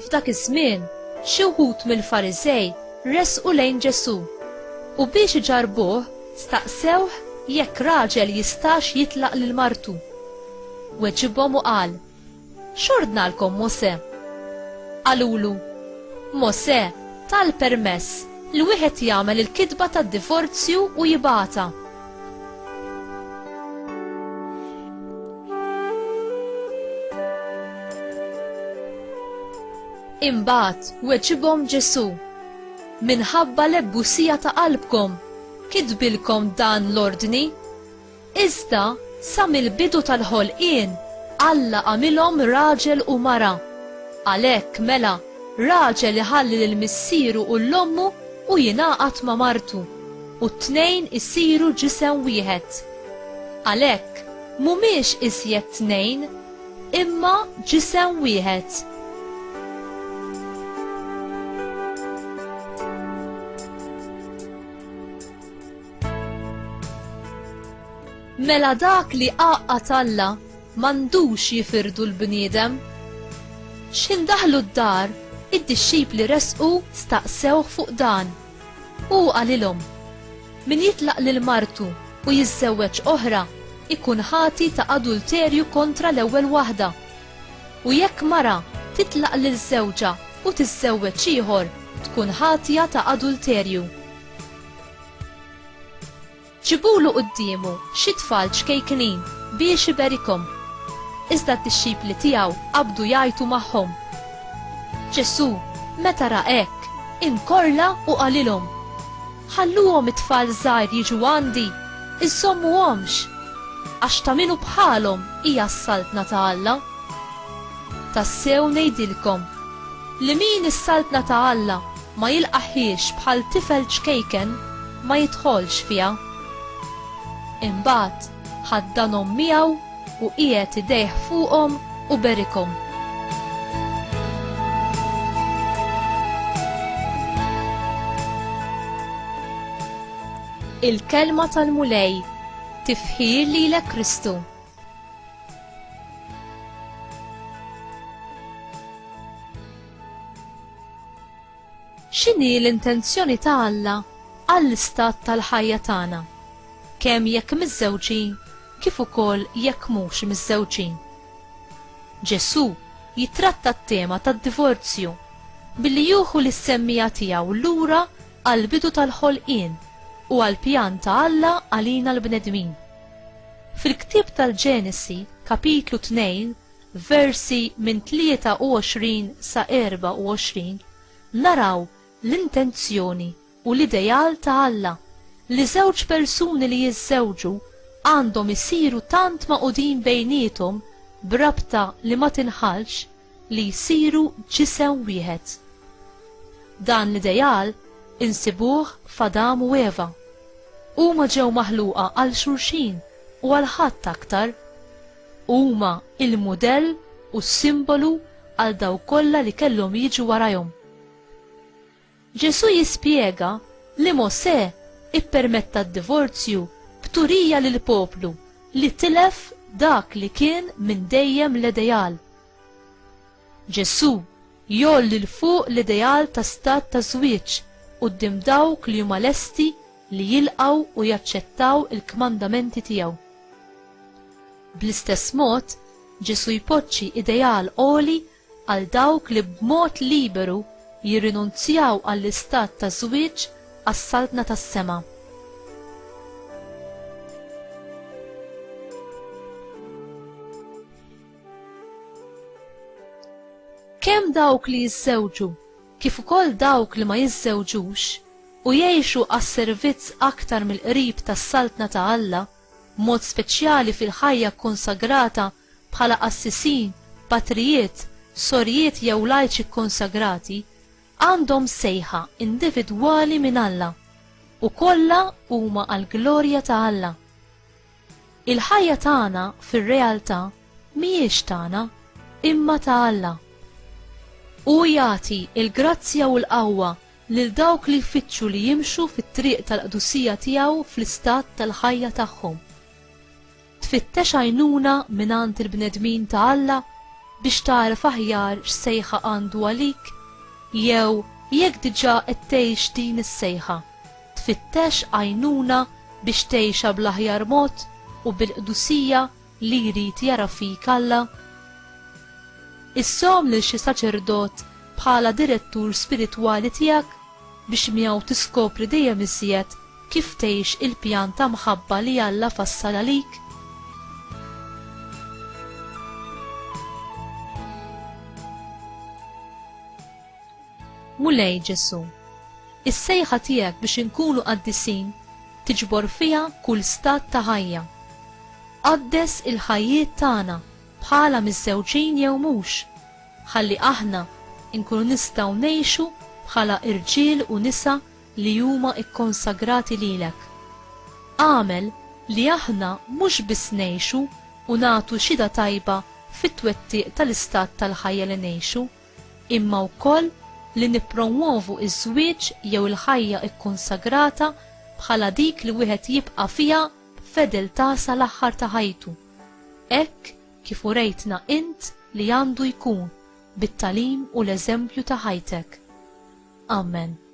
F'dak iż-żmien xi wħud mill-Fariżej resqu lejn Ġesù u biex iġarbuh staqsewh jekk raġel jistax jitlaq lil martu. Weġibhom u qal: "X'ordnalkom Mosè?" Qalulu: "Mosè tal-permess li wieħed jagħmel il-kitba tad-divorzju u jibgħatha." Imbagħad weġibhom Ġesù: "Minħabba l-ebbusija ta' qalbkom kitbilkom dan l-ordni, iżda sa mill-bidu tal-ħolqien Alla għamilhom raġel u mara. Għalhekk mela raġel iħalli lil missieru u l-ommu u jingħaqad ma' martu u t-tnejn isiru ġisem wieħed. Għalhekk mhumiex iżjed tnejn imma ġisem wieħed. Mela dak li qaqqat Alla m'għandux jifirdu l-bniedem. X'indaħlu d-dar, id-dixxipli resqu staqsewh fuq dan. U qalilhom: "Min jitlaq lil martu u jiżżewweġ oħra ikun ħati ta' adulterju kontra l-ewwel waħda. U jekk mara titlaq lil żewġa u tiżżewweġ ieħor tkun ħatija ta' adulterju." Ġibulu quddiemu xi tfal ċkejknin biex iberikhom. Iżda d-dixxipli tiegħu qabdu jgħajtu magħhom. Ġesù meta ra hekk inkorla u qalilhom: "Ħalluhom it-tfal żgħar jiġu għandi, iżommuhomx, għax ta' minu bħalhom hija s-saltna ta' Alla. Tassew ngħidilkom li min is-saltna ta' Alla ma jilqaħiex bħal tifel ċkejken ma jidħolx fiha." Imbagħad ħaddanhom miegħu u qiegħed idejh fuqhom u berikhom. Il-kelma tal-mulej tifħir lilek Kristu. X'inhi l-intenzjoni ta' Alla għall-istat tal-ħajja tagħna, kemm jekk miż-żewġin kif ukoll jekk mhux miż-żewġin? Ġesù jitratta t-tema tad-divorzju billi juhu l-semmija tiegħu lura għall-bidu tal-ħolqien u għall-pjan ta' Alla għalina l-bnedmin. Fil-ktieb tal-Ġenesi kapitlu 2 versi minn 23 sa 24 naraw l-intenzjoni u l-idejal ta' Alla li żewġ persuni li jiżżewġu għandhom isiru tant maqudin bejniethom b'rabta li ma tinħalx li jsiru ġisem wieħed. Dan l-idejal insibuh f'Adam u Eva. Huma ġew maħluqa għal xulxin u għal ħadd aktar. Huma il-mudell u s-simbolu għal dawk kollha li kellhom jiġu warahom. Ġesù jispjega li Mosè ippermetta d-divorzju b'turija lil poplu li tilef dak li kien minn dejjem l-idejal. Ġesù jolli l fuq l-idejal ta' stat ta' żwieġ quddiem dawk li huma lesti li jilqgħu u jaċċettaw il-kmandamenti tiegħu. Bl-istess mod, Ġesù jpoġġi idejal għoli għal dawk li b'mod liberu jirrinunzjaw għall-istat ta' żwieġ għas-saltna tas-sema. Kemm dawk li jiżżewġu kif ukoll dawk li ma jiżżewġux u jgħixu għas-servizz aktar mill-qrib tas-saltna ta' Alla, mod speċjali fil-ħajja konsagrata bħala qassisin, patrijiet, sorjiet jew lajċi konsagrati, għandhom sejħa individwali minn Alla u kollha huma għall-glorja ta' Alla. Il-ħajja tagħna fir-realtà mhijiex tagħna imma ta' Alla. U jagħti il-grazzja u l-qawwa lil dawk li jfittxu li jimxu fit-triq tal-qdusija tiegħu fl-istat tal-ħajja tagħhom. Tfittex għajnuna mingħand il-bnedmin ta' Alla biex taraf aħjar x'sejħa għandu għalik, jew jekk diġà qed tgħix din is-sejħa, tfittex għajnuna biex tgħixha bl-aħjar mod u bil-qdusija li jrid jara fik Alla? Issom lil xi saċerdot bħala direttur spiritwali tiegħek biex miegħu tiskopri dejjem iżjed kif tgħix il-pjan ta' mħabba li Alla fassal għalik? Mulej Ġesu, is-sejħa tiegħek biex inkunu qaddisin tiġbor fiha kull stat ta' ħajja. Qaddes il-ħajjiet tagħna bħala miż-żewġin jew mhux, ħalli aħna nkunu nistgħu ngħixu bħala irġiel u nisa li huma ikkonsagrati lilek. Għamel li aħna mhux biss ngħixu u nagħtu xhieda tajba fit-twettiq tal-istat tal-ħajja li ngħixu, imma wkoll li nippromovu iż-żwieġ jew il-ħajja ikkonsagrata bħala dik li wieħed jibqa' fiha b'fedeltà sal-aħħar ta' ħajtu, hekk kif urejtna int li għandu jkun bit-tagħlim u l-eżempju ta' ħajtek. Amen.